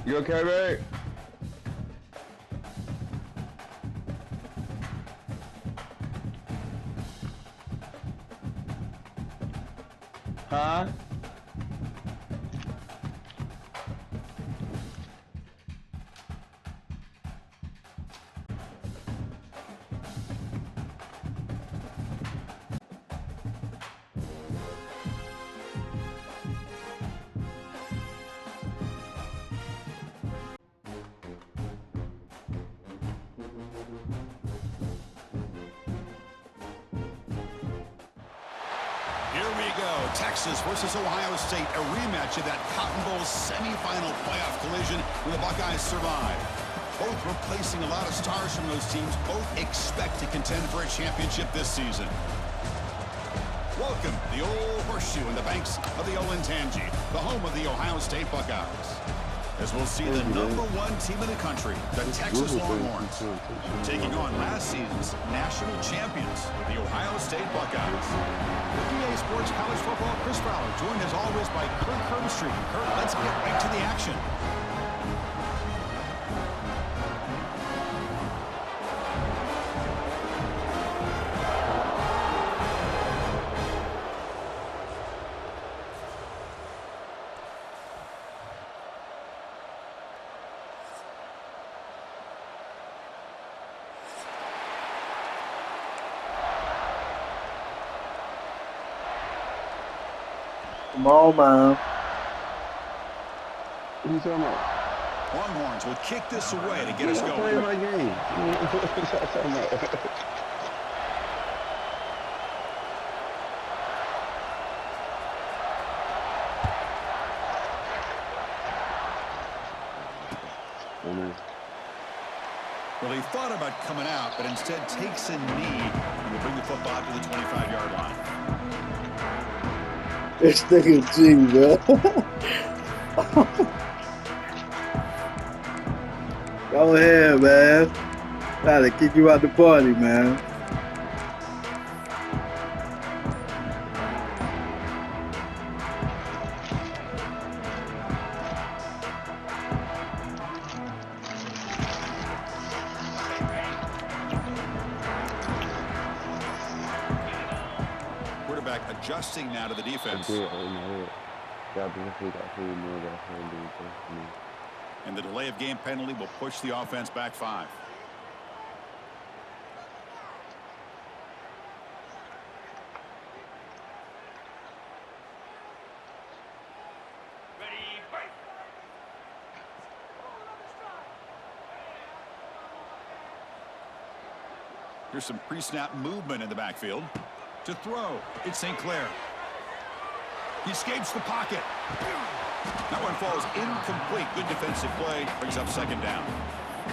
You okay, mate? Huh? Here we go. Texas versus Ohio State, a rematch of that Cotton Bowl semifinal playoff collision when the Buckeyes survive. Both replacing a lot of stars from those teams. Both expect to contend for a championship this season. Welcome, the old horseshoe in the banks of the Olentangy, the home of the Ohio State Buckeyes. As we'll see the #1 team in the country, the Texas Longhorns, taking on last season's national champions, the Ohio State Buckeyes. With EA Sports College Football, Chris Fowler, joined as always by Kirk Herbstreit. Kirk, let's get right to the action. Come on, man. What are you talking about? Longhorns will kick this away to get us I'm going. playing my game. What are you talking about? Well, he thought about coming out, but instead takes a knee and will bring the football to the 25-yard line. This nigga G, bro. Go ahead, man. Try to kick you out the party, man. Quarterback adjusting now to the defense. And the delay of game penalty will push the offense back 5. Here's some pre-snap movement in the backfield. To throw, it's St. Clair. He escapes the pocket. That one falls incomplete. Good defensive play. Brings up second down.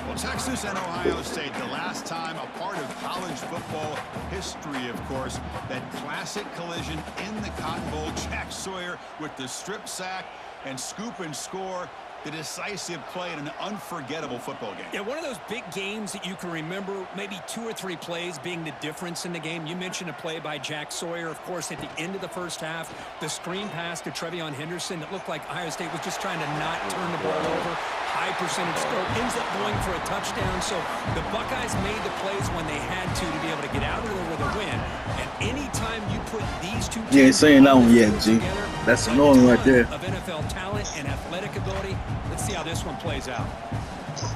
Well, Texas and Ohio State, the last time a part of college football history, of course, that classic collision in the Cotton Bowl. Jack Sawyer with the strip sack and scoop and score. The decisive play in an unforgettable football game. Yeah, one of those big games that you can remember, maybe 2 or 3 plays being the difference in the game. You mentioned a play by Jack Sawyer, of course, at the end of the first half. The screen pass to Trevion Henderson that looked like Ohio State was just trying to not turn the ball over. High percentage score, ends up going for a touchdown. So the Buckeyes made the plays when they had to be able to get out of there with a win. And anytime you put these two teams, You ain't saying that one yet, G. That's annoying right there. Of NFL talent and athletic ability. Let's see how this one plays out.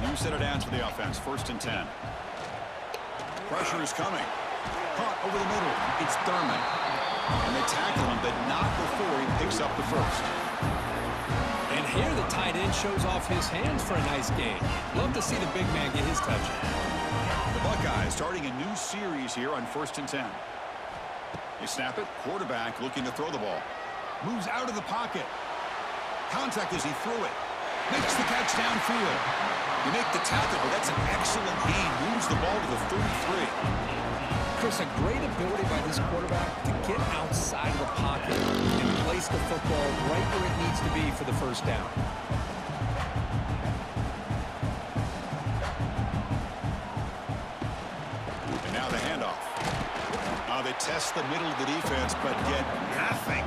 New set of downs for the offense. 1st and 10. Pressure is coming. Caught over the middle. It's Thurman. And they tackle him, but not before he picks up the first. And here the tight end shows off his hands for a nice gain. Love to see the big man get his touches. The Buckeyes starting a new series here on 1st and 10. They snap it. Quarterback looking to throw the ball. Moves out of the pocket. Contact as he threw it. Makes the catch downfield. You make the tackle, but that's an excellent gain. Moves the ball to the 33. Chris, a great ability by this quarterback to get outside of the pocket and place the football right where it needs to be for the first down. And now the handoff. They test the middle of the defense, but get nothing.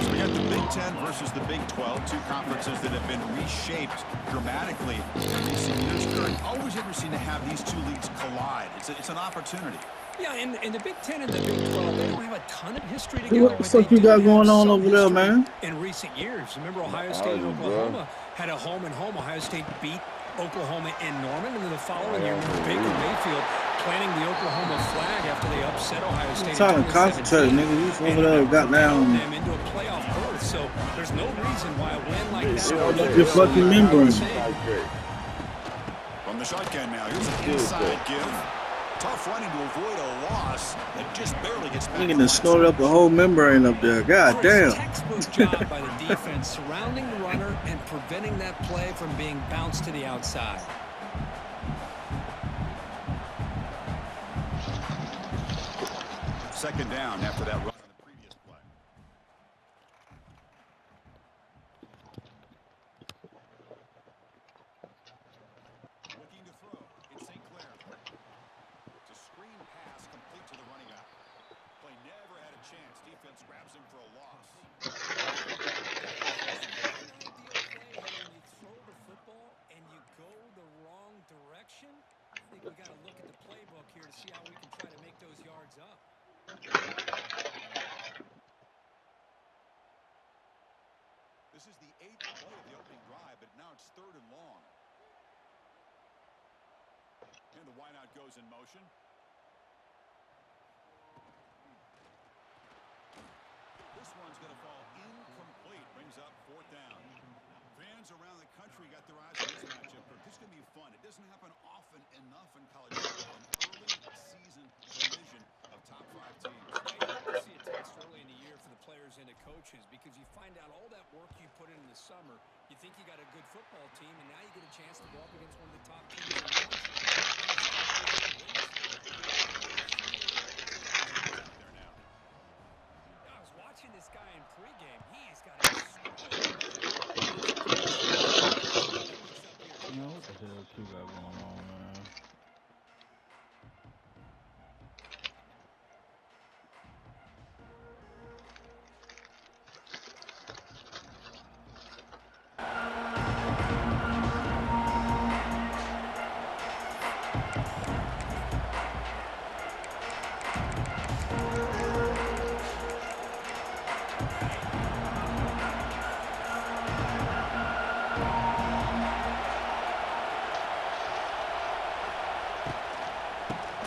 So we got the big Big Ten versus the Big 12, two conferences that have been reshaped dramatically in recent years. Kurt, always interesting to have these two leagues collide. It's an opportunity. Yeah, and the Big Ten and the Big 12, they don't have a ton of history together. What the fuck you got going on over there, man? In recent years, remember Ohio State and Oklahoma had a home and home. Ohio State beat Oklahoma in Norman, and then the following year, Baker Mayfield planting the Oklahoma flag after they upset Ohio State. Trying to concentrate, nigga. You over there got down. Them into a playoff berth, so there's no reason why a win like that. Your fucking membrane. From the shotgun now, here's an inside give. Tough running to avoid a loss that just barely gets back. Nigga done snorted up the whole membrane up there. God damn. Textbook job by the defense surrounding the runner and preventing that play from being bounced to the outside. Second down after that run on the previous play. Looking to throw. It's St. Clair. It's a screen pass complete to the running back. Play never had a chance. Defense grabs him for a loss. When you throw the football and you go the wrong direction, I think we got to look at the playbook here to see how we can try to make those yards up. This is the 8th play of the opening drive, but now it's 3rd and long. And the wideout goes in motion. This one's going to fall incomplete. Brings up 4th down. Fans around the country got their eyes on this matchup, but this is going to be fun. It doesn't happen often enough in college football. An early season collision of top 5 teams. You like to see a test early in the year for the players and the coaches because you find out all that work you put in the summer. You think you got a good football team, and now you get a chance to go up against one of the top teams in the country. I was watching this guy in pregame. He's got a What the hell you got going on, man?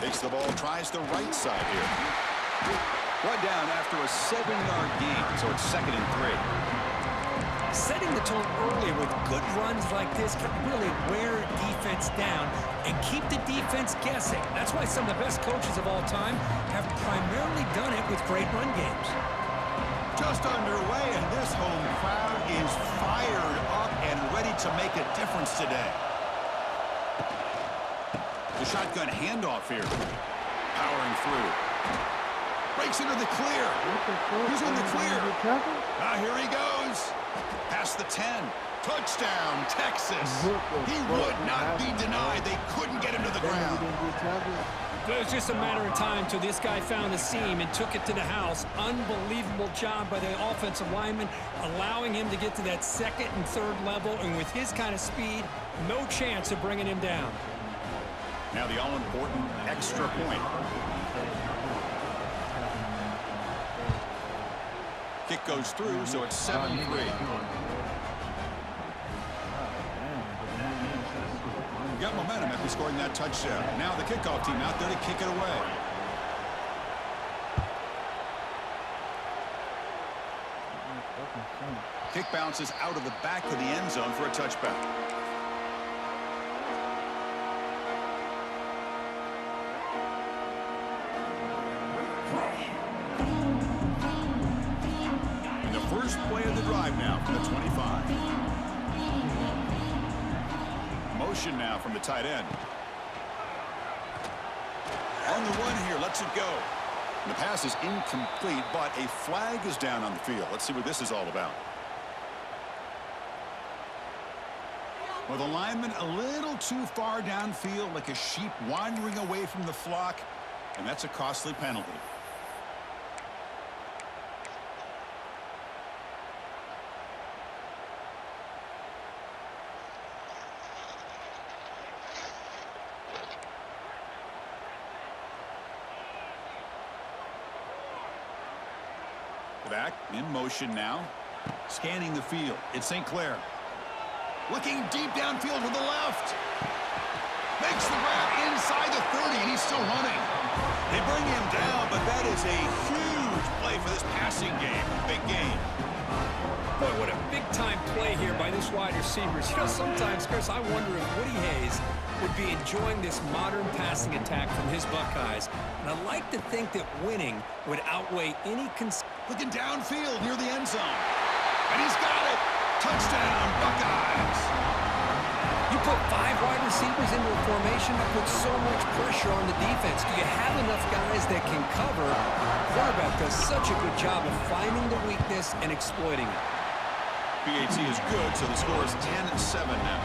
Takes the ball, tries the right side here. Brought down after a 7-yard gain, so it's 2nd and 3. setting the tone early with good runs like this can really wear a defense down and keep the defense guessing. That's why some of the best coaches of all time have primarily done it with great run games. Just underway, and this home crowd is fired up and ready to make a difference today. The shotgun handoff here. Powering through. Breaks into the clear. He's in the clear. Here he goes. Past the 10. Touchdown, Texas. He would not be denied. They couldn't get him to the ground. It was just a matter of time till this guy found the seam and took it to the house. Unbelievable job by the offensive lineman, allowing him to get to that 2nd and 3rd level. And with his kind of speed, no chance of bringing him down. Now the all-important extra point. Kick goes through, so it's 7-3. Got momentum after scoring that touchdown. Now the kickoff team out there to kick it away. Kick bounces out of the back of the end zone for a touchback. And the first play of the drive now from the 25. Motion now from the tight end. On the run here, lets it go. And the pass is incomplete, but a flag is down on the field. Let's see what this is all about. Well, the lineman a little too far downfield, like a sheep wandering away from the flock, and that's a costly penalty. Back in motion now. Scanning the field. It's St. Clair. Looking deep downfield with the left. Makes the grab inside the 30, and he's still running. They bring him down, but that is a huge play for this passing game. Big game. Boy, what a big-time play here by this wide receiver. You know, sometimes, Chris, I wonder if Woody Hayes would be enjoying this modern passing attack from his Buckeyes. And I like to think that winning would outweigh any Looking downfield near the end zone. And he's got it. Touchdown, Buckeyes. You put 5 wide receivers into a formation that puts so much pressure on the defense. Do you have enough guys that can cover? The quarterback does such a good job of finding the weakness and exploiting it. PAT is good, so the score is 10-7 now.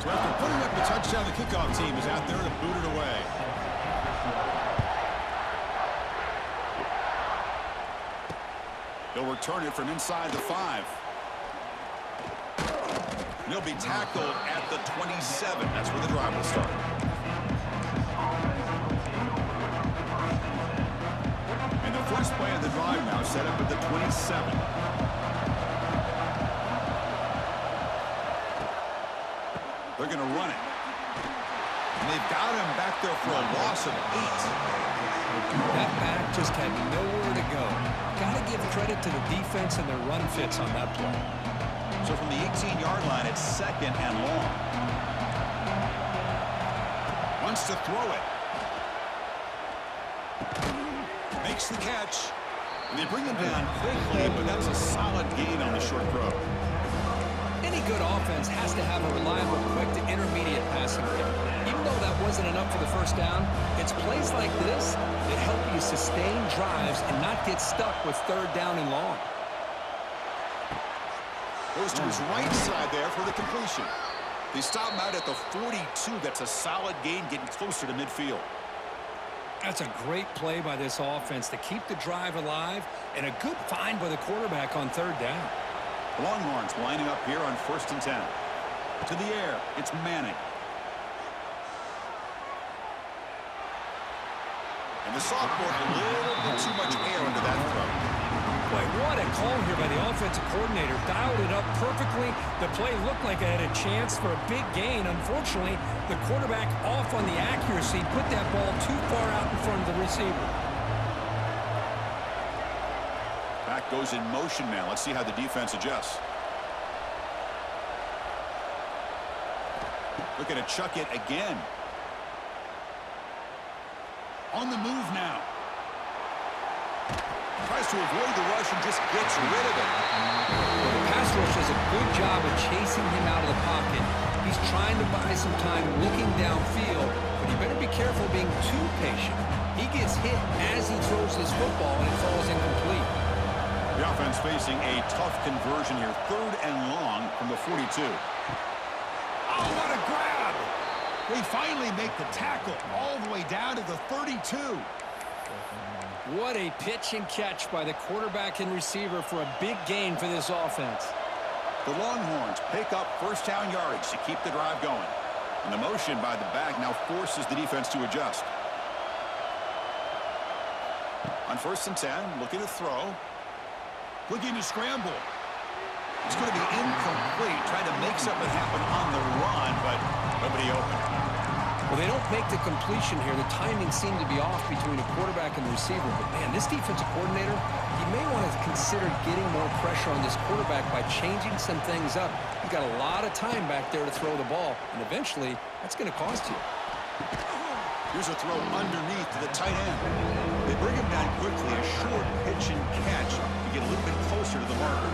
So after putting up the touchdown, the kickoff team is out there to boot it away. He'll return it from inside the 5. And he'll be tackled at the 27. That's where the drive will start. And the first play of the drive now set up at the 27. They're going to run it. And they've got him back there for a loss of 8. That back just had nowhere to go. Got to give credit to the defense and their run fits on that play. So from the 18-yard line, it's 2nd and long. Wants to throw it. Makes the catch. And they bring him down quickly, but that's a solid gain on the short throw. Any good offense has to have a reliable, quick to intermediate passing game. Even though that wasn't enough for the first down, it's plays like this that help you sustain drives and not get stuck with 3rd down and long. Goes to his right side there for the completion. They stop him out at the 42. That's a solid gain, getting closer to midfield. That's a great play by this offense to keep the drive alive, and a good find by the quarterback on 3rd down. The Longhorns lining up here on 1st and 10. To the air, it's Manning. And the sophomore, a little bit too much air into that throw. Boy, what a call here by the offensive coordinator. Dialed it up perfectly. The play looked like it had a chance for a big gain. Unfortunately, the quarterback off on the accuracy, put that ball too far out in front of the receiver. Back goes in motion now. Let's see how the defense adjusts. Looking to chuck it again. On the move now. Tries to avoid the rush and just gets rid of it. Well, the pass rush does a good job of chasing him out of the pocket. He's trying to buy some time looking downfield, but he better be careful being too patient. He gets hit as he throws this football, and it falls incomplete. The offense facing a tough conversion here. 3rd and long from the 42. Oh, what a grab! They finally make the tackle all the way down to the 32. What a pitch and catch by the quarterback and receiver for a big gain for this offense. The Longhorns pick up 1st down yardage to keep the drive going. And the motion by the back now forces the defense to adjust. On 1st and 10, looking to throw. Looking to scramble. It's going to be incomplete. Trying to make something happen on the run, but nobody open. Well, they don't make the completion here. The timing seemed to be off between the quarterback and the receiver. But, man, this defensive coordinator, he may want to consider getting more pressure on this quarterback by changing some things up. You've got a lot of time back there to throw the ball, and eventually that's going to cost you. Here's a throw underneath to the tight end. They bring him down quickly, a short pitch and catch to get a little bit closer to the marker.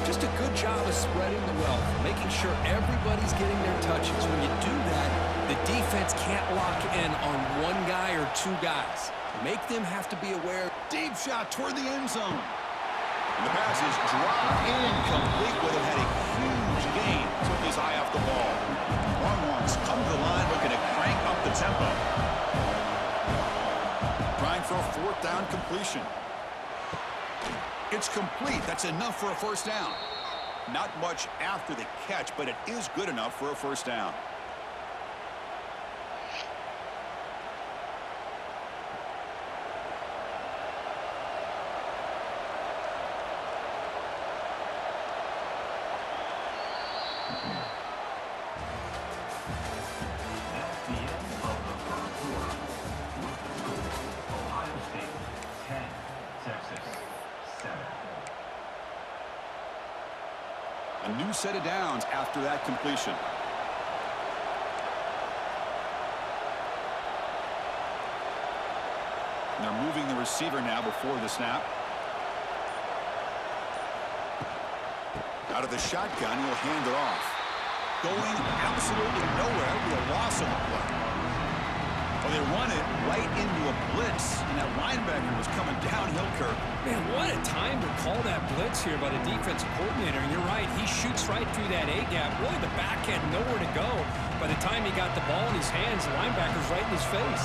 Just a good job of spreading the wealth, making sure everybody's getting their touches. When you do that, the defense can't lock in on one guy or 2 guys. Make them have to be aware. Deep shot toward the end zone. And the pass is dropped incomplete. Would have had a huge gain. Took his eye off the ball. Longhorns come to the line looking to crank up the tempo. Trying for a 4th down completion. It's complete. That's enough for a 1st down. Not much after the catch, but it is good enough for a 1st down. new set of downs after that completion. And they're moving the receiver now before the snap. Out of the shotgun, he'll hand it off. Going absolutely nowhere with a loss on the play. Well, they run it right into a blitz, and that linebacker was coming downhill, Kirk. Man, what a time to call that blitz here by the defensive coordinator. And you're right, he shoots right through that A-gap. Really, the back had nowhere to go. By the time he got the ball in his hands, the linebacker's right in his face.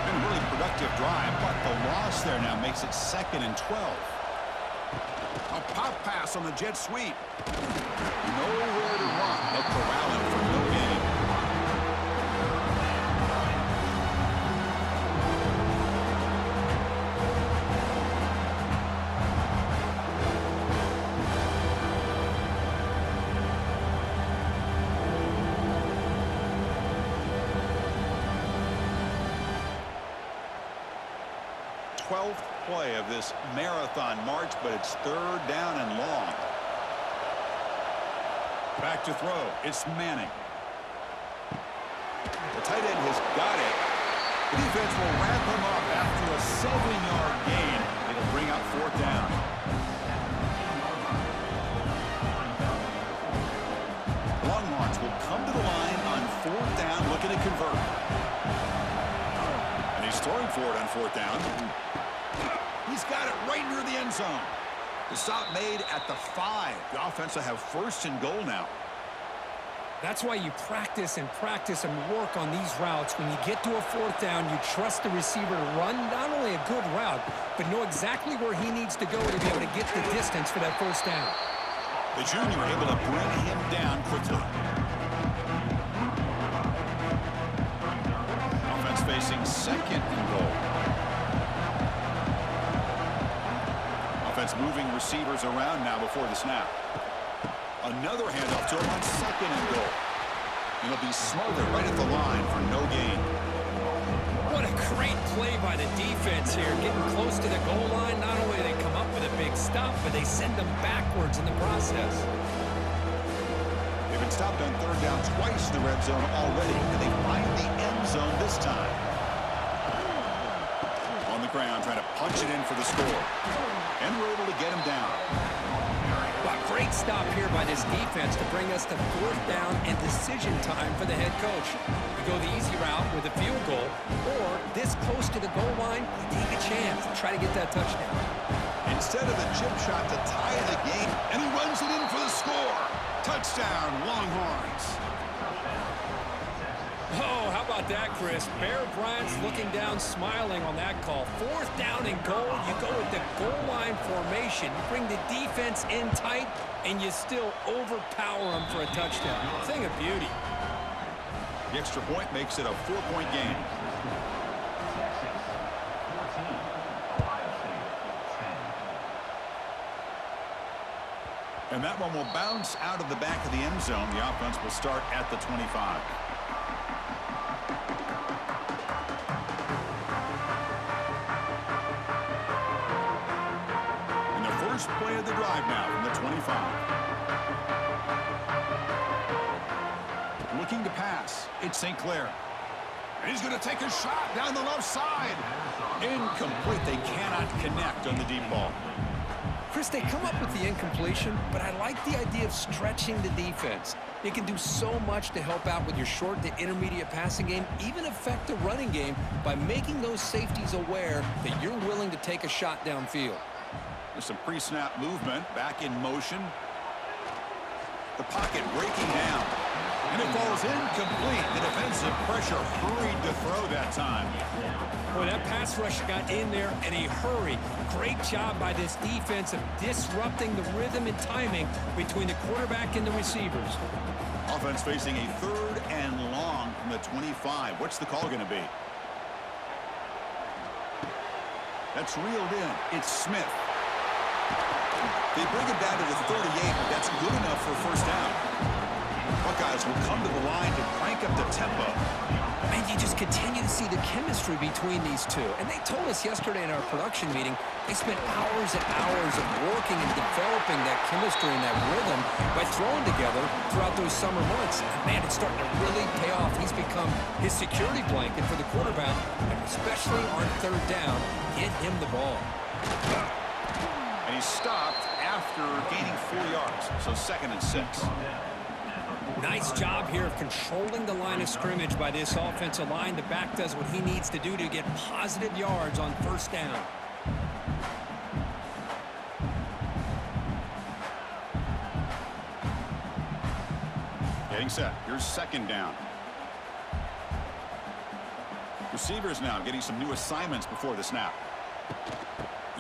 Been a really productive drive, but the loss there now makes it 2nd and 12. A pop pass on the jet sweep. Nowhere to run. They'll corral him for no gain. Play of this marathon march, but it's 3rd down and long. Back to throw. It's Manning. The tight end has got it. The defense will wrap him up after a 7-yard gain. It'll bring out 4th down. Longhorns will come to the line on 4th down, looking to convert. And he's throwing for it on 4th down. He's got it right near the end zone. The stop made at the 5. The offense will have 1st and goal now. That's why you practice and work on these routes. When you get to a 4th down, you trust the receiver to run not only a good route, but know exactly where he needs to go to be able to get the distance for that 1st down. The junior able to bring him down quickly. Offense facing 2nd and goal. Offense moving receivers around now before the snap. Another handoff to him on 2nd and goal. And he'll be smothered right at the line for no gain. What a great play by the defense here. Getting close to the goal line, not only do they come up with a big stop, but they send them backwards in the process. They've been stopped on 3rd down twice in the red zone already, and they find the end zone this time. On the ground, trying to punch it in for the score. And we're able to get him down. Well, great stop here by this defense to bring us to 4th down and decision time for the head coach. We go the easy route with a field goal, or this close to the goal line, we take a chance to try to get that touchdown. Instead of the chip shot to tie the game, and he runs it in for the score. Touchdown, Longhorns. Oh, how about that, Chris? Bear Bryant's looking down, smiling on that call. 4th down and goal. You go with the goal line formation. You bring the defense in tight, and you still overpower them for a touchdown. Thing of beauty. The extra point makes it a 4-point game. And that one will bounce out of the back of the end zone. The offense will start at the 25. First play of the drive now from the 25. Looking to pass. It's St. Clair. And he's going to take a shot down the left side. Incomplete. They cannot connect on the deep ball. Chris, they come up with the incompletion, but I like the idea of stretching the defense. It can do so much to help out with your short to intermediate passing game, even affect the running game by making those safeties aware that you're willing to take a shot downfield. There's some pre-snap movement, back in motion. The pocket breaking down. And it falls incomplete. The defensive pressure hurried to throw that time. Boy, that pass rush got in there in a hurry. Great job by this defense of disrupting the rhythm and timing between the quarterback and the receivers. Offense facing a 3rd and long from the 25. What's the call going to be? That's reeled in. It's Smith. They bring it down to the 38, but that's good enough for a 1st down. Buckeyes will come to the line to crank up the tempo. And you just continue to see the chemistry between these two. And they told us yesterday in our production meeting, they spent hours and hours of working and developing that chemistry and that rhythm by throwing together throughout those summer months. And man, it's starting to really pay off. He's become his security blanket for the quarterback, and especially on third down, get him the ball. And he stopped after gaining 4 yards, so 2nd and 6. Nice job here of controlling the line of scrimmage by this offensive line. The back does what he needs to do to get positive yards on first down. Getting set. Here's 2nd down. Receivers now getting some new assignments before the snap.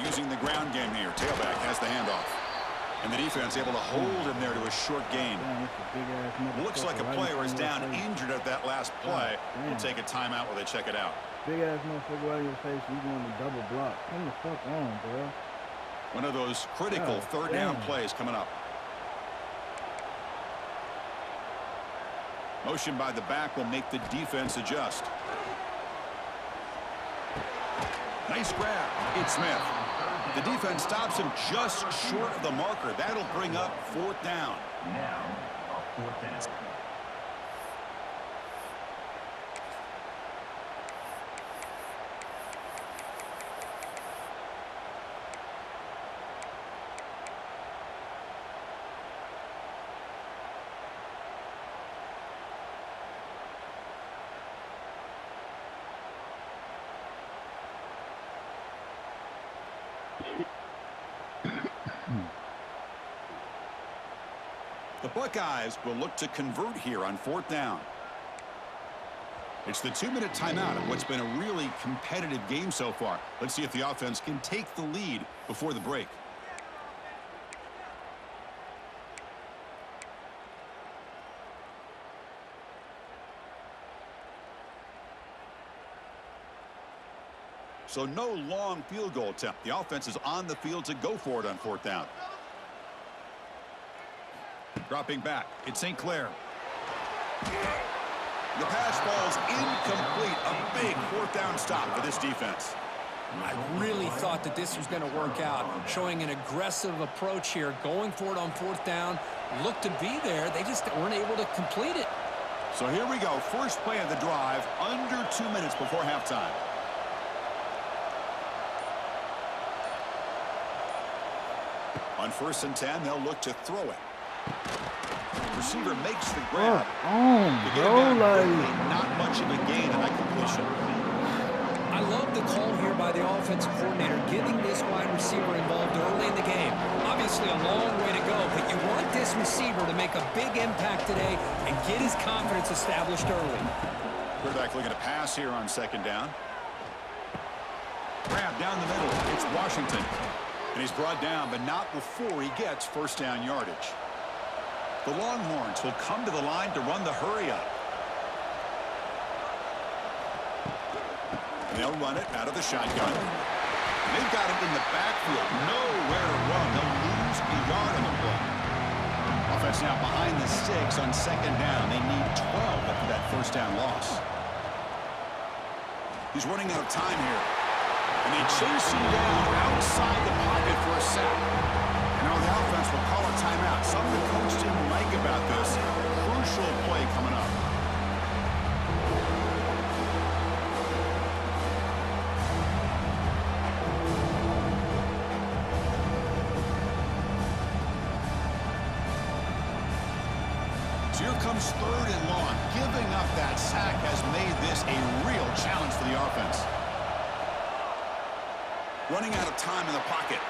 Using the ground game here. Tailback has the handoff. And the defense able to hold him there to a short gain. Damn, that's a big-ass motherfucker Looks like a right in player front is of your down face. injured at that last play. damn. We'll take a timeout while they check it out. Big-ass motherfucker right in your face. You going to double block. Come the fuck on, bro. One of those critical God third down damn. plays coming up. Motion by the back will make the defense adjust. Nice grab. It's Smith. The defense stops him just short of the marker. That'll bring up 4th down. The Buckeyes will look to convert here on 4th down. It's the 2-minute timeout of what's been a really competitive game so far. Let's see if the offense can take the lead before the break. So no long field goal attempt. The offense is on the field to go for it on 4th down. Dropping back, it's St. Clair. The pass falls incomplete. A big 4th down stop for this defense. I really thought that this was going to work out, showing an aggressive approach here, going for it on 4th down. Looked to be there. They just weren't able to complete it. So here we go. First play of the drive, under 2 minutes before halftime. On 1st and 10, they'll look to throw it. Receiver makes the grab. To get it back quickly, not much of a gain on that completion. I love the call here by the offensive coordinator, getting this wide receiver involved early in the game. Obviously a long way to go, but you want this receiver to make a big impact today and get his confidence established early. Quarterback looking to pass here on 2nd down. Grab down the middle. It's Washington. And he's brought down, but not before he gets 1st down yardage. The Longhorns will come to the line to run the hurry up. And they'll run it out of the shotgun. And they've got it in the backfield. Nowhere to run. They'll lose a yard on the play. Offense now behind the 6 on 2nd down. They need 12 after that 1st down loss. He's running out of time here. And they chase him down outside the pocket for a sack. And now the offense will call a timeout. Something the coach didn't like about this. Crucial play coming up. So here comes 3rd and long. Giving up that sack has made this a real challenge for the offense. Running out of time in the pocket.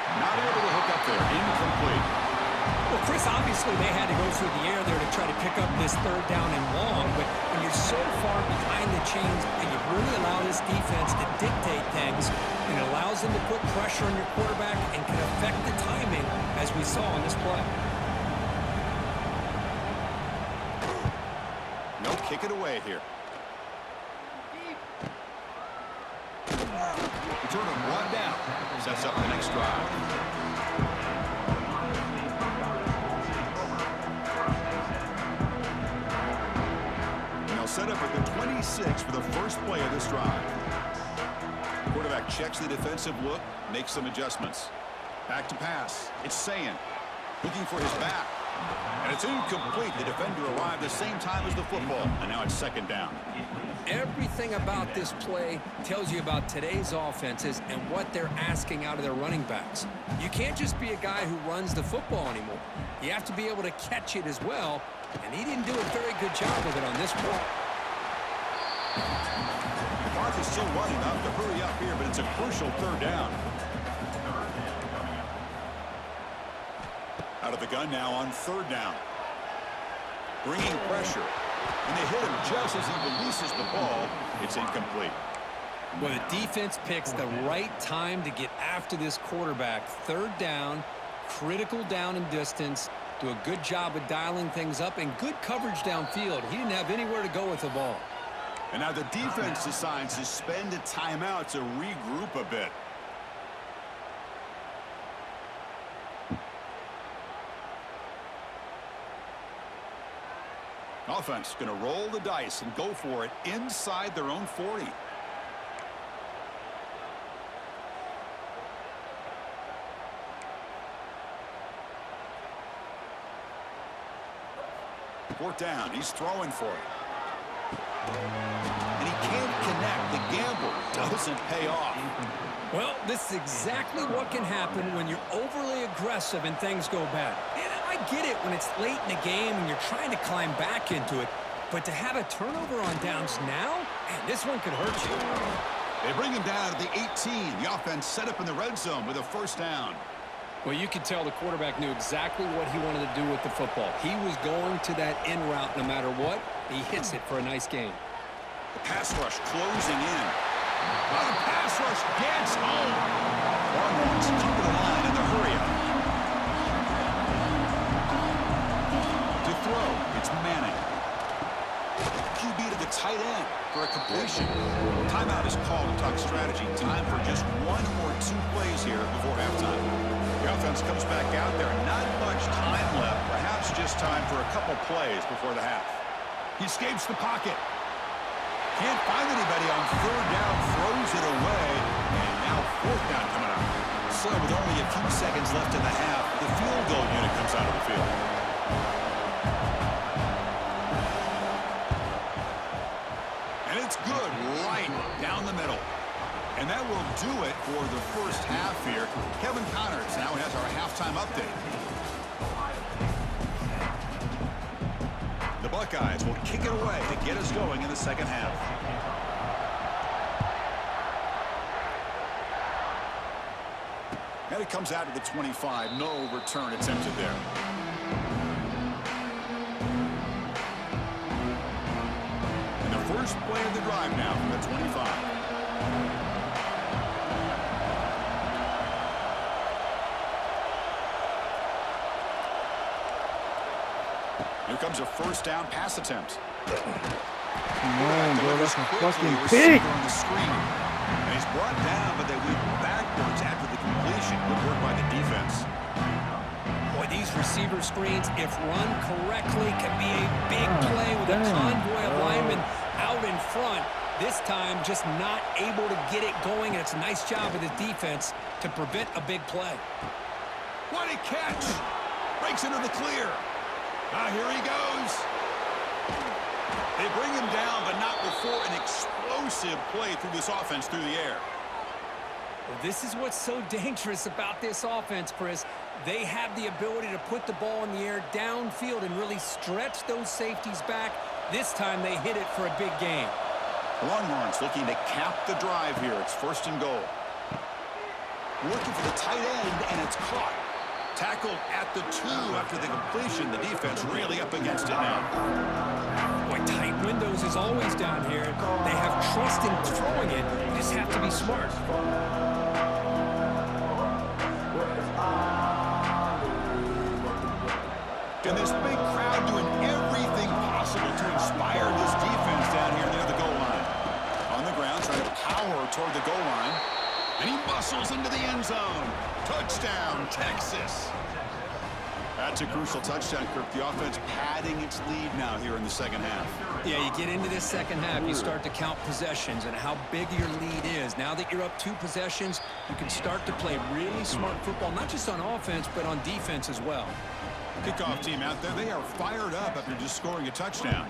Not able to hook up there. Incomplete. Well, Chris, obviously they had to go through the air there to try to pick up this 3rd down and long, but when you're so far behind the chains and you really allow this defense to dictate things, it allows them to put pressure on your quarterback and can affect the timing, as we saw on this play. No, kick it away here. Return it brought down. Sets up the next drive. set up at the 26 for the first play of this drive. Quarterback checks the defensive look, makes some adjustments. Back to pass. It's Sayin looking for his back. And it's incomplete. The defender arrived the same time as the football, and now it's second down. Everything about this play tells you about today's offenses and what they're asking out of their running backs. You can't just be a guy who runs the football anymore. You have to be able to catch it as well, and he didn't do a very good job of it on this play. The clock is still running enough to hurry up here, but it's a crucial third down. Out of the gun now on third down. Bringing pressure. And they hit him just as he releases the ball. It's incomplete. Well, the defense picks the right time to get after this quarterback. Third down, critical down and distance. Do a good job of dialing things up and good coverage downfield. He didn't have anywhere to go with the ball. And now the defense decides to spend a timeout to regroup a bit. Offense going to roll the dice and go for it inside their own 40. Fourth down. He's throwing for it. And he can't connect. The gamble doesn't pay off. Well, this is exactly what can happen when you're overly aggressive and things go bad. And I get it when it's late in the game and you're trying to climb back into it. But to have a turnover on downs now, man, this one could hurt you. They bring him down at the 18. The offense set up in the red zone with a first down. Well, you could tell the quarterback knew exactly what he wanted to do with the football. He was going to that in route no matter what. He hits it for a nice gain. The pass rush closing in. Oh, the pass rush gets home. Longhorns come to the line in the hurry-up. To throw, it's Manning. QB to the tight end for a completion. Timeout is called to talk strategy. Time for just one or two plays here before halftime. The offense comes back out there. Not much time left. Perhaps just time for a couple plays before the half. He escapes the pocket. Can't find anybody on third down. Throws it away. And now fourth down coming up. So with only a few seconds left in the half, the field goal unit comes out of the field. And it's good right down the middle. And that will do it for the first half here. Kevin Connors now has our halftime update. The Buckeyes will kick it away to get us going in the second half. And it comes out to the 25. No return attempted there. And the first play of the drive now from the 25. Here comes a first down pass attempt. Come on, bro. That's a fucking The pick. receiver on the screen. And he's brought down, but they went backwards after the completion. Good work by the defense. Boy, these receiver screens, if run correctly, can be a big play with a convoy of linemen out in front. This time, just not able to get it going, and it's a nice job of the defense to prevent a big play. What a catch! Breaks into the clear. Here he goes. They bring him down, but not before an explosive play through this offense through the air. Well, this is what's so dangerous about this offense, Chris. They have the ability to put the ball in the air downfield and really stretch those safeties back. This time they hit it for a big gain. Longhorns looking to cap the drive here. It's first and goal. Looking for the tight end, and it's caught. Tackled at the 2 after the completion. The defense really up against it now. Boy, tight windows is always down here. They have trust in throwing it. You just have to be smart. And this big crowd doing everything possible to inspire this defense down here near the goal line. On the ground, trying to power toward the goal line. And he muscles into the end zone. Touchdown, Texas. That's a crucial touchdown, Kirk. The offense padding its lead now here in the second half. Yeah, you get into this second half, you start to count possessions and how big your lead is. Now that you're up 2 possessions, you can start to play really smart football, not just on offense, but on defense as well. Kickoff team out there, they are fired up after just scoring a touchdown.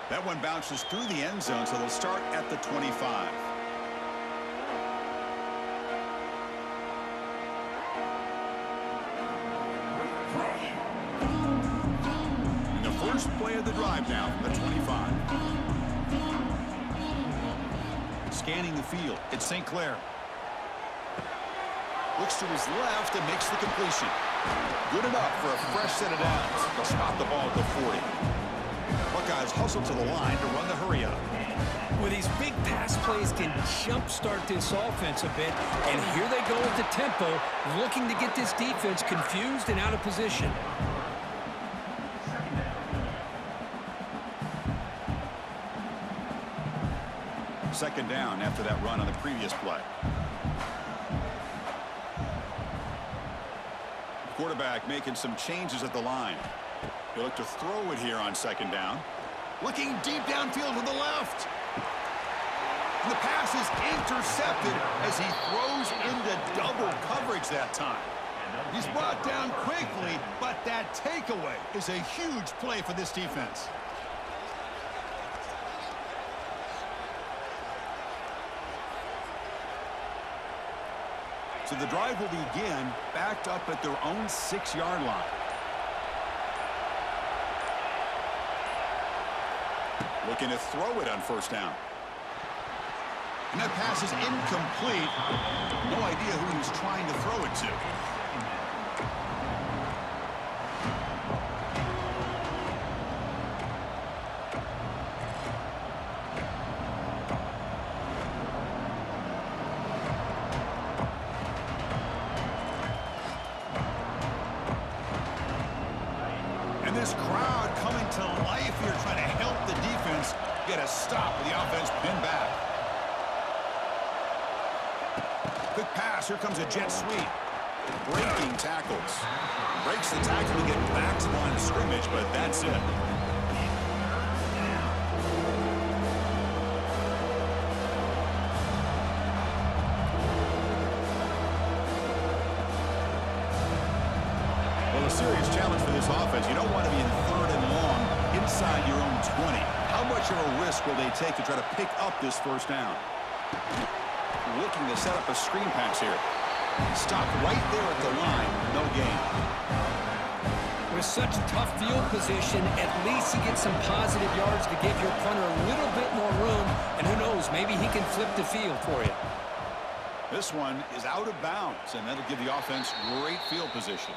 That one bounces through the end zone, so they'll start at the 25. And the first play of the drive now from the 25. Scanning the field, it's St. Clair. Looks to his left and makes the completion. Good enough for a fresh set of downs. They'll spot the ball at the 40. Buckeyes hustle to the line to run the hurry up. Well, these big pass plays can jumpstart this offense a bit, and here they go at the tempo, looking to get this defense confused and out of position. Second down after that run on the previous play. Quarterback making some changes at the line. He'll look to throw it here on second down. Looking deep downfield to the left. And the pass is intercepted as he throws into double coverage that time. He's brought down quickly, but that takeaway is a huge play for this defense. So the drive will begin backed up at their own 6-yard line. Looking to throw it on first down. And that pass is incomplete. No idea who he was trying to throw it to. And this crowd coming to life here, trying to help the defense get a stop with the offense pinned back. Quick pass. Here comes a jet sweep. Breaking tackles. Breaks the tackle to get back to the line of scrimmage, but that's it. Well, a serious challenge for this offense. You don't want to be in 3rd and long inside your own 20. How much of a risk will they take to try to pick up this first down? Looking to set up a screen pass here. Stopped right there at the line. No gain. With such tough field position, at least you get some positive yards to give your punter a little bit more room. And who knows, maybe he can flip the field for you. This one is out of bounds, and that'll give the offense great field position.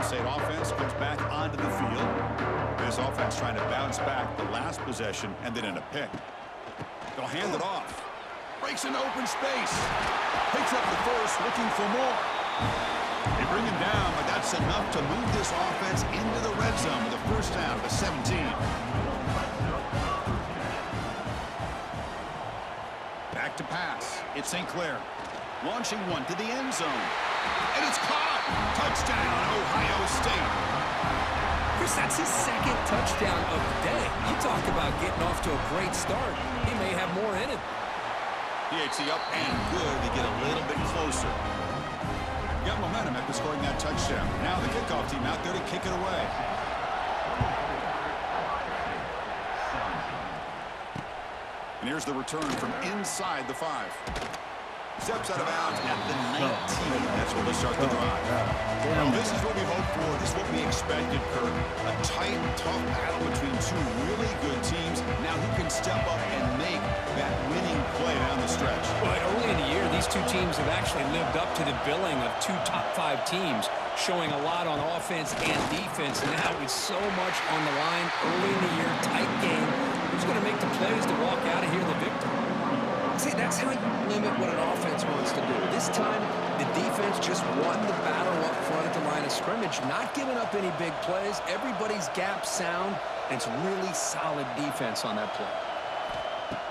State offense comes back onto the field. This offense trying to bounce back the last possession and then in a pick. They'll hand it off. Breaks into open space. Picks up the first, looking for more. They bring him down, but that's enough to move this offense into the red zone with a first down to 17. Back to pass. It's St. Clair. Launching one to the end zone. And it's caught. Touchdown, Ohio State. Chris, that's his 2nd touchdown of the day. You talk about getting off to a great start. He may have more in it. PAT up and good. They get a little bit closer. Got momentum after scoring that touchdown. Now the kickoff team out there to kick it away. And here's the return from inside the 5. Steps out of bounds at the 19. That's where they start the drive. Well, this is what we hoped for. This is what we expected, Kirk. A tight, tough battle between two really good teams. Now who can step up and make that winning play down the stretch? Well, early in the year, these two teams have actually lived up to the billing of 2 top 5 teams, showing a lot on offense and defense. Now with so much on the line early in the year, tight game. Who's going to make the plays to walk out of here the victor? See, that's how you limit what an offense wants to do. This time, the defense just won the battle up front at the line of scrimmage, not giving up any big plays. Everybody's gap sound, and it's really solid defense on that play.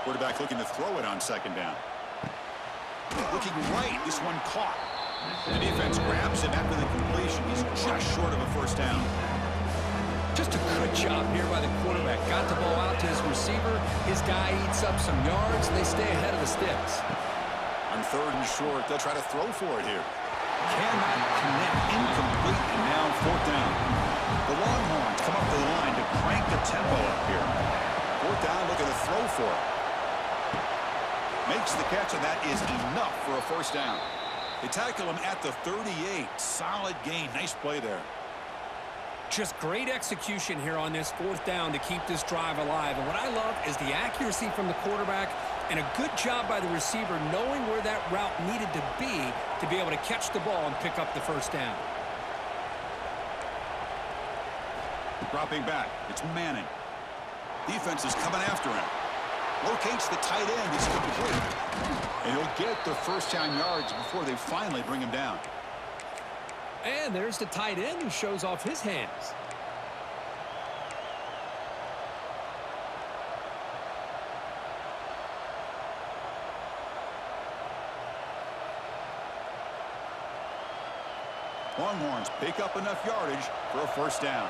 Quarterback looking to throw it on second down. Looking right, this one caught. The defense grabs him after the completion. He's just short of a first down. Just a good job here by the quarterback. Got the ball out to his receiver. His guy eats up some yards, and they stay ahead of the sticks. On third and short, they'll try to throw for it here. Cannot connect. Incomplete, and now fourth down. The Longhorns come up to the line to crank the tempo up here. Fourth down, looking to throw for it. Makes the catch, and that is enough for a first down. They tackle him at the 38. Solid gain. Nice play there. Just great execution here on this fourth down to keep this drive alive. And what I love is the accuracy from the quarterback and a good job by the receiver knowing where that route needed to be able to catch the ball and pick up the first down. Dropping back. It's Manning. Defense is coming after him. Locates the tight end. He's complete. And he'll get the first down yards before they finally bring him down. And there's the tight end who shows off his hands. Longhorns pick up enough yardage for a first down.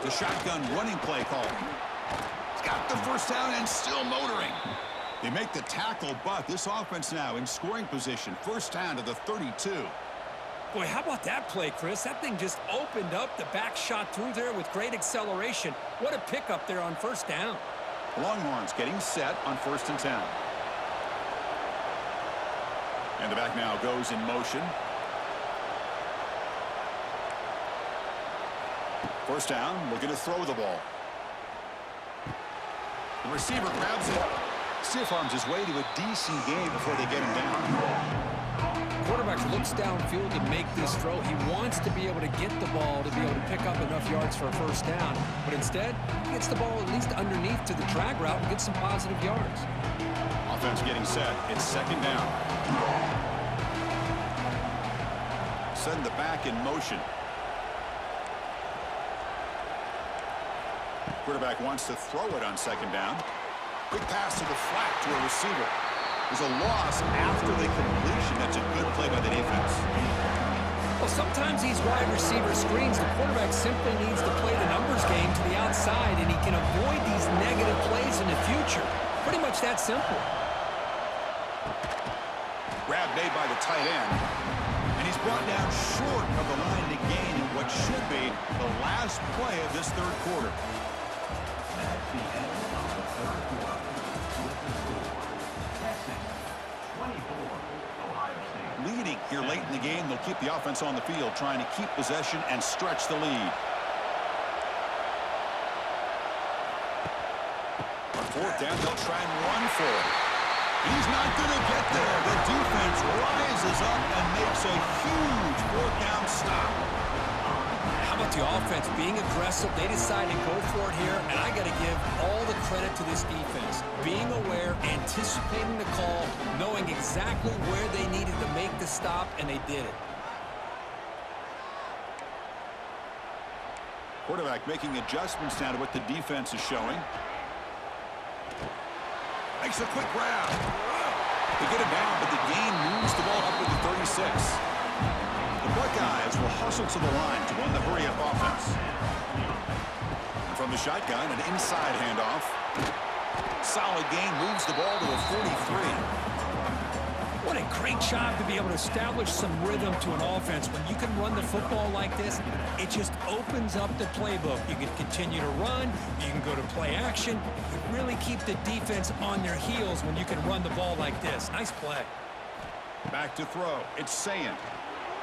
The shotgun running play call. He's got the first down and still motoring. They make the tackle, but this offense now in scoring position. First down to the 32. Boy, how about that play, Chris? That thing just opened up. The back shot through there with great acceleration. What a pickup there on first down. Longhorns getting set on 1st and 10. And the back now goes in motion. First down, looking to throw the ball. The receiver grabs it. Stiff arms his way to a decent game before they get him down. Quarterback looks downfield to make this throw. He wants to be able to get the ball to be able to pick up enough yards for a first down. But instead, he gets the ball at least underneath to the drag route and gets some positive yards. Offense getting set. It's second down. Setting the back in motion. Quarterback wants to throw it on second down. Quick pass to the flat to a receiver. There's a loss after the completion. That's a good play by the defense. Well, sometimes these wide receiver screens, the quarterback simply needs to play the numbers game to the outside, and he can avoid these negative plays in the future. Pretty much that simple. Grab made by the tight end. And he's brought down short of the line to gain in what should be the last play of this third quarter. Leading here late in the game, they'll keep the offense on the field, trying to keep possession and stretch the lead. On fourth down, they'll try and run for it. He's not going to get there. The defense rises up and makes a huge fourth down stop. How about the offense being aggressive? They decide to go for it here, and I got to give all the credit to this defense. Being aware, anticipating the call, knowing exactly where they needed to make the stop, and they did it. Quarterback making adjustments now to what the defense is showing. Makes a quick grab. They get it down, but the gain moves the ball up to the 36. The Buckeyes will hustle to the line to run the hurry-up offense. And from the shotgun, an inside handoff. Solid gain, moves the ball to a 43. What a great job to be able to establish some rhythm to an offense. When you can run the football like this, it just opens up the playbook. You can continue to run. You can go to play action. You really keep the defense on their heels when you can run the ball like this. Nice play. Back to throw. It's Sayin.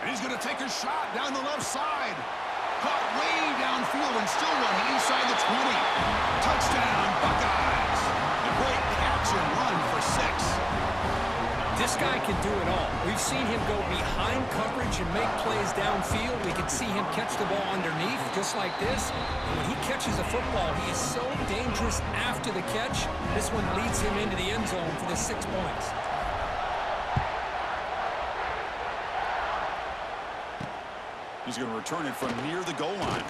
And he's going to take a shot down the left side. Caught way downfield and still running inside the 20. Touchdown, Buckeyes. A great catch and run for 6. This guy can do it all. We've seen him go behind coverage and make plays downfield. We can see him catch the ball underneath, just like this. And when he catches a football, he is so dangerous after the catch. This one leads him into the end zone for the 6 points. He's going to return it from near the goal line.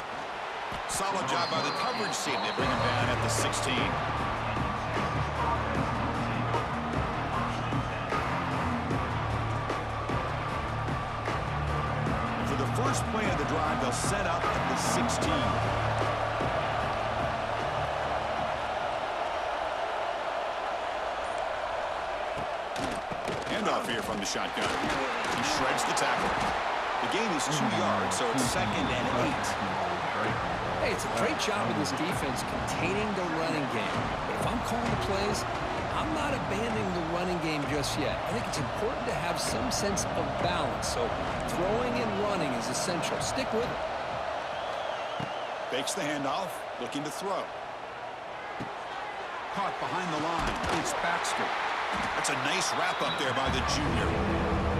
Solid job by the coverage team. They bring him down at the 16. First play of the drive, they'll set up at the 16. Handoff here from the shotgun. He shreds the tackle. The gain is 2 yards, so it's 2nd and 8. Hey, it's a great job of this defense containing the running game. But if I'm calling the plays, I'm not abandoning the running game just yet. I think it's important to have some sense of balance. So throwing and running is essential. Stick with it. Fakes the handoff, looking to throw. Caught behind the line. It's Baxter. That's a nice wrap up there by the junior.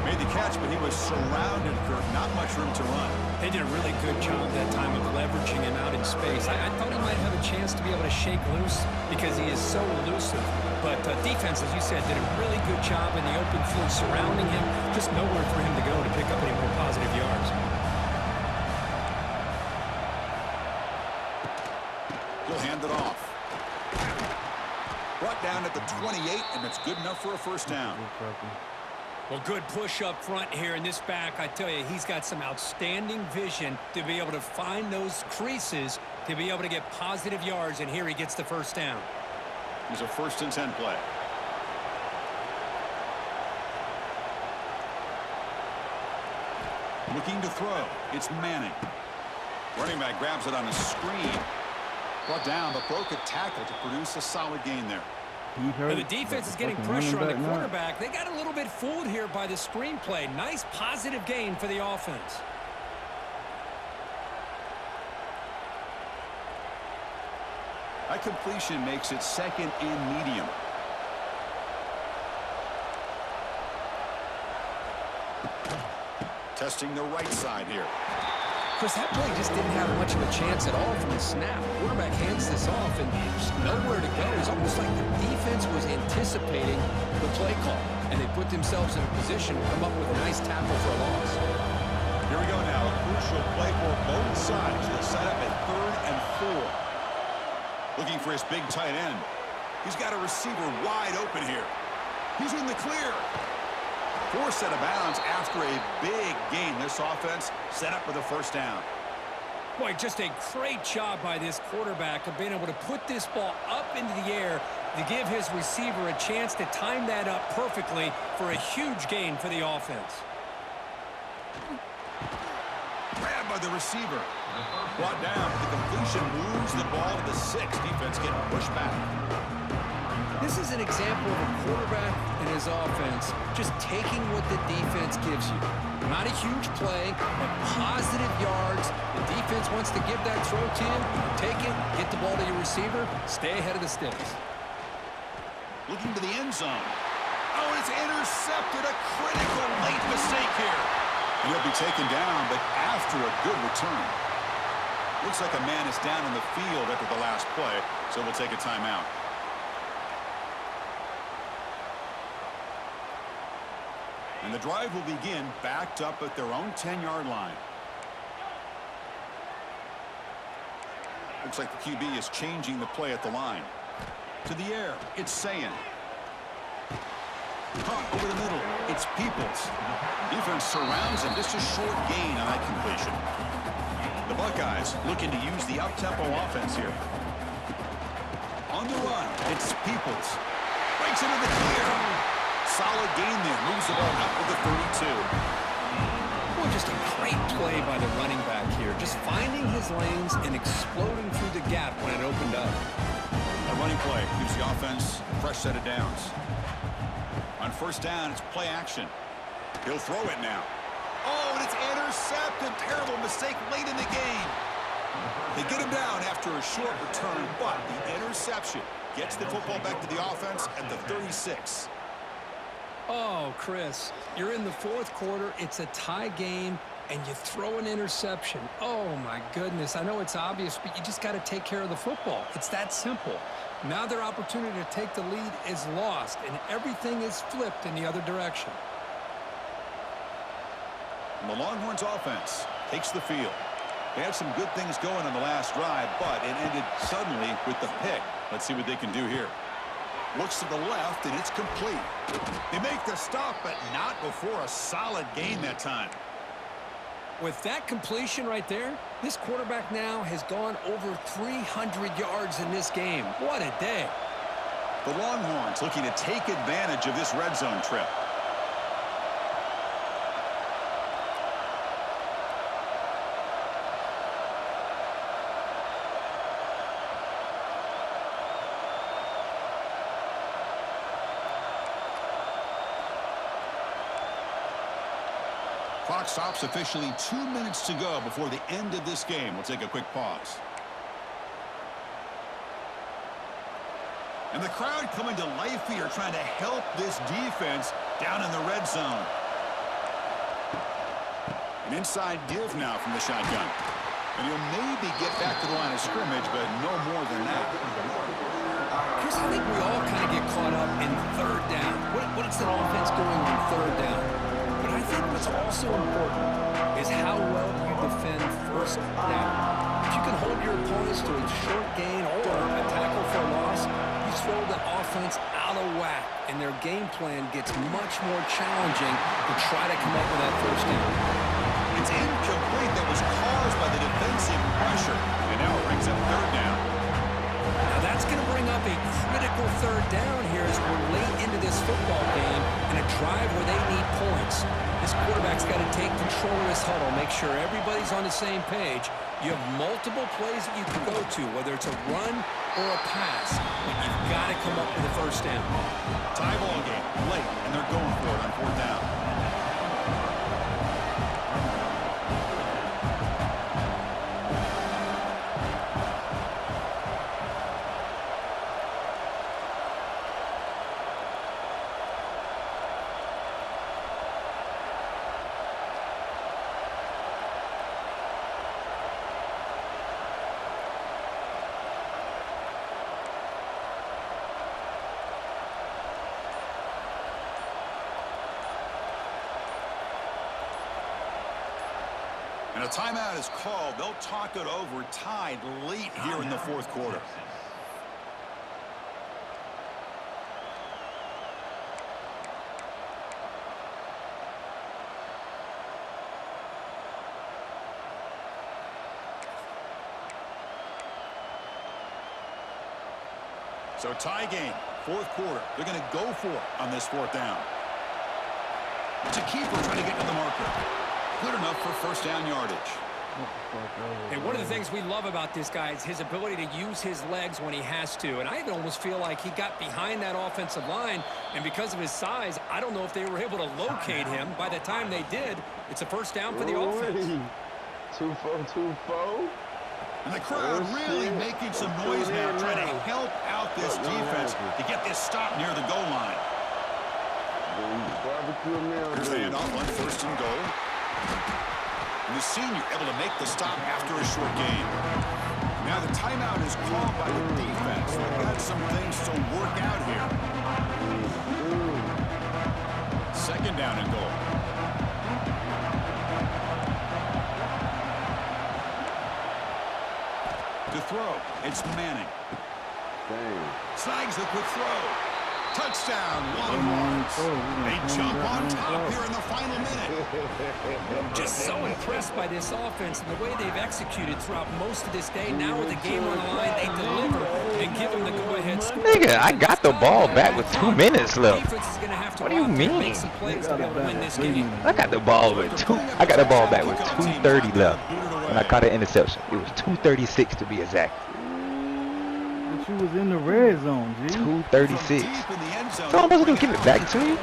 Made the catch, but he was surrounded, Kirk. Not much room to run. They did a really good job that time of leveraging him out in space. I thought he might have a chance to be able to shake loose because he is so elusive. But defense, as you said, did a really good job in the open field surrounding him. Just nowhere for him to go to pick up any more positive yards. He'll hand it off. Brought down at the 28, and it's good enough for a first down. Well, good push up front here in this back. I tell you, he's got some outstanding vision to be able to find those creases to be able to get positive yards, and here he gets the first down. Here's a 1st and 10 play. Looking to throw. It's Manning. Running back grabs it on a screen. Brought down, but broke a tackle to produce a solid gain there. And the defense is getting pressure on the quarterback. They got a little bit fooled here by the screenplay. Nice positive gain for the offense. That completion makes it 2nd and medium. Testing the right side here. Chris, that play just didn't have much of a chance at all from the snap. Quarterback hands this off and just nowhere to go. It's almost like the defense was anticipating the play call, and they put themselves in a position to come up with a nice tackle for a loss. Here we go now. A crucial play for both sides. They'll set up at 3rd and 4. Looking for his big tight end. He's got a receiver wide open here. He's in the clear. Forced out of bounds after a big gain. This offense set up with a first down. Boy, just a great job by this quarterback of being able to put this ball up into the air to give his receiver a chance to time that up perfectly for a huge gain for the offense. Grabbed by the receiver. Brought down, but the completion moves the ball to the 6. Defense getting pushed back. This is an example of a quarterback and his offense just taking what the defense gives you. Not a huge play, but positive yards. The defense wants to give that throw to you. Take it, get the ball to your receiver, stay ahead of the sticks. Looking to the end zone. Oh, it's intercepted. A critical late mistake here. And he'll be taken down, but after a good return. Looks like a man is down in the field after the last play, so we'll take a timeout. And the drive will begin backed up at their own 10-yard line. Looks like the QB is changing the play at the line. To the air, it's Sayin. Caught over the middle. It's Peoples. Defense surrounds him. Just a short gain on that completion. The Buckeyes looking to use the up-tempo offense here. On the run, it's Peoples. Breaks into the clear. Solid gain there. Moves the ball out with the 32. Well, just a great play by the running back here. Just finding his lanes and exploding through the gap when it opened up. A running play gives the offense a fresh set of downs. On first down, it's play action. He'll throw it now. Oh, and it's intercepted. Terrible mistake late in the game. They get him down after a short return, but the interception gets the football back to the offense at the 36. Oh, Chris, you're in the fourth quarter. It's a tie game, and you throw an interception. Oh, my goodness. I know it's obvious, but you just got to take care of the football. It's that simple. Now their opportunity to take the lead is lost, and everything is flipped in the other direction. And the Longhorns offense takes the field. They had some good things going on the last drive, but it ended suddenly with the pick. Let's see what they can do here. Looks to the left, and it's complete. They make the stop, but not before a solid gain that time. With that completion right there, this quarterback now has gone over 300 yards in this game. What a day. The Longhorns looking to take advantage of this red zone trip. Clock stops officially 2 minutes to go before the end of this game. We'll take a quick pause. And the crowd coming to life here, trying to help this defense down in the red zone. An inside give now from the shotgun. And he'll maybe get back to the line of scrimmage, but no more than that. Chris, I think we all kind of get caught up in third down. What is an offense doing on third down? But I think what's also important is how well you defend first down. If you can hold your opponents to a short gain or a tackle for a loss, you throw the offense out of whack, and their game plan gets much more challenging to try to come up with that first down. It's incomplete. That was caused by the defensive pressure. And now it brings up third down. Now that's going to bring up a critical third down here as we're late into this football game and a drive where they need points. This quarterback's got to take control of this huddle, make sure everybody's on the same page. You have multiple plays that you can go to, whether it's a run or a pass, but you've got to come up with a first down. Tie ball game late, and they're going for it on fourth down. And a timeout is called. They'll talk it over, tied late here in the fourth quarter. So tie game, fourth quarter. They're going to go for it on this fourth down. It's a keeper trying to get to the marker. Good enough for first down yardage. And one of the things we love about this guy is his ability to use his legs when he has to. And I even almost feel like he got behind that offensive line, and because of his size, I don't know if they were able to locate him. By the time they did, it's a first down for the offense. 2-4. And the crowd really making some noise now, trying to help out this defense to get this stop near the goal line. Here's the handoff on first and goal. And the senior able to make the stop after a short gain. Now the timeout is called by the defense. They've got some things to work out here. Second down and goal. To throw, it's Manning. Snags the quick throw. Touchdown, Come on, Longhorns. throw it. We They gonna jump turn it on back top on here in the final minute. Just so impressed by this offense and the way they've executed throughout most of this day. Now with the game on the line, they deliver and give them the go-ahead score. Nigga, I got the ball back with 2 minutes left. Defense is gonna have to What do you go out there and mean? make some plays to be able to win this Got it game. back. I got the ball with I got the ball back with 2:30 left. When I caught an interception. It was 2:36 to be exact. But you was in the red zone, G. 2:36. Deep in the end zone. So I'm supposed to give it back to you?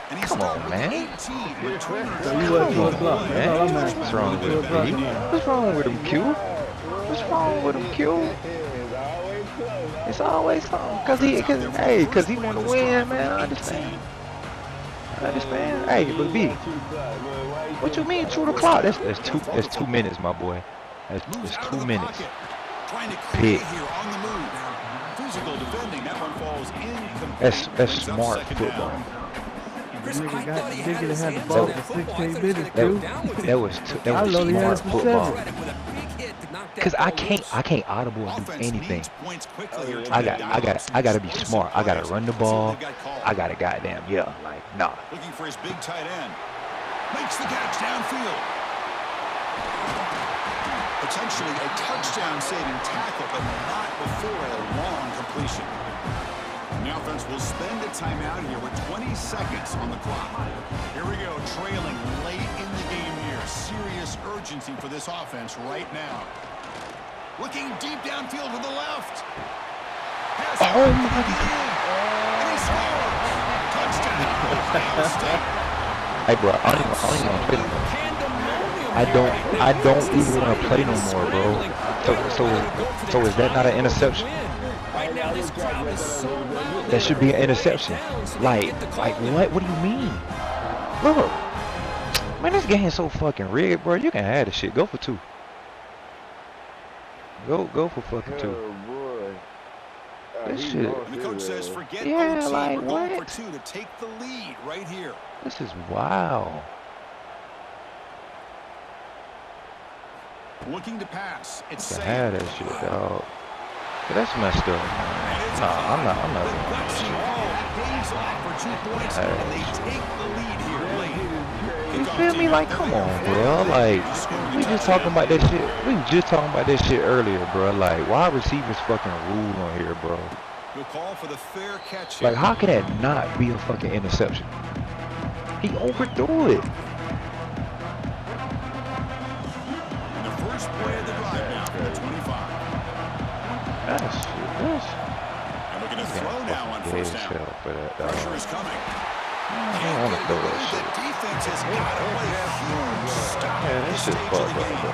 And he's Come on, stuck with man. 18, returning So you drive. wasn't Come to on, a block. That's man. all I'm asking. What's wrong with You him, was to a B? block. What's wrong with him, Q? What's wrong with him, Q? It's always something. Cause he want to win, man. I understand. Hey, but B, what you mean 2 o'clock? That's 2 minutes, my boy. Moves That's out of 2 the minutes. pocket. Trying to create Big. here on the move. Physical defending. That one falls incomplete. That's Brings up smart second football. down. Chris, Nigga I got thought he nigga had that his had the hands ball on for that football. I 16 thought he was minutes, gonna go dude. down with it. That was I know he had smart it for football. 7. With a big hit to knock that Cause ball loose. I can't audible and do Offense anything. needs points quickly here to I get gotta down be some smart. I gotta plays. run the Let's see what ball. they've got called. I gotta goddamn nah. Looking for his big tight end. Makes the catch downfield. Potentially a touchdown-saving tackle, but not before a long completion. The offense will spend a timeout here with 20 seconds on the clock. Here we go, trailing late in the game here. Serious urgency for this offense right now. Looking deep downfield to the left. Pass Oh my and he scores. Touchdown, Ohio State. Hey bro, I don't even want to play no more. I don't even want to play no more, bro. So is that not an interception? Right now, this crowd is so loud. That should be an interception. Like what? What do you mean? Look, man, this game is so fucking rigged, bro. You can have this shit. Go for 2. Go for fucking 2. Oh boy. This He shit. lost And the his coach ass. says, forget Yeah, OT. like, We're going what? for 2 to take the lead right here. This is wild. Looking to pass. It's You can safe. have that shit, dog. But that's messed up, man. Nah, I'm not doing that shit. That pays off for 2 points, and they take the lead here late. You feel me? Like, come on, bro. Like, we just talking about that shit. We was just talking about that shit earlier, bro. Like, why receivers fucking rule on here, bro? We'll call for the fair catch Like, here. how can that not be a fucking interception? He overthrew it. And the first play of the drive now from the 25. That's And looking to throw now on fucking first gay as down. hell for that, dog. Pressure is coming. I don't want to throw that The shit. defense has got to play a huge stop Yeah, at that this shit stage of fucked the up, game. bro.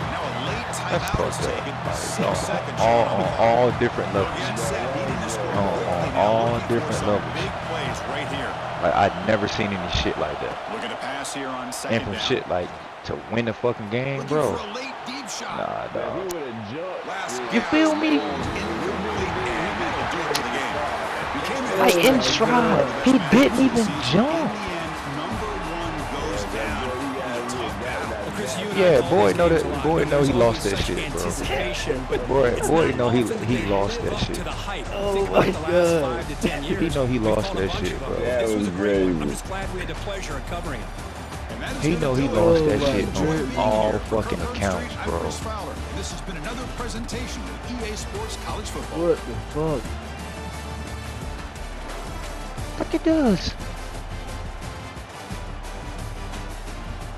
Now a late That's timeout is fucked up. taken. Like, 6 seconds. on all different levels. Again, set, needing to score On quickly. Now all looking for different some levels. Big plays right here. Like, I'd never seen any shit like that. Looking to pass here on And second from down. shit like to win the fucking game, Looking bro. for a late deep shot. Nah, If he dog. would have jumped. Last You pass feel me? incomplete, and that'll do it for the game. We came in Like, in with stride. this He match didn't this even season. jump. In the end, number 1 goes down in a tough battle. Chris, you and Yeah, I boy always know knew that. a lot, Boy but know he there's lost always that such shit, bro. anticipation, but Boy it's know not often he they lost live that up shit. to the hype. Oh Think my about the last God. 5 to 10 He years. know he We've lost called a that bunch shit, of them. bro. That This was a was great one. I'm crazy. just glad we had the pleasure of covering it. And that is He gonna know he do it. lost Oh that my shit God. on all For fucking Kirk accounts, Herbstreit, I'm bro. Chris Fowler. This has been another presentation of EA Sports College Football. What the fuck? Like it does.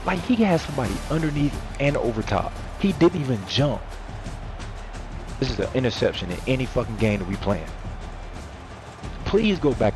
Like he had somebody underneath and over top. He didn't even jump. This is an interception in any fucking game that we playing. Please go back.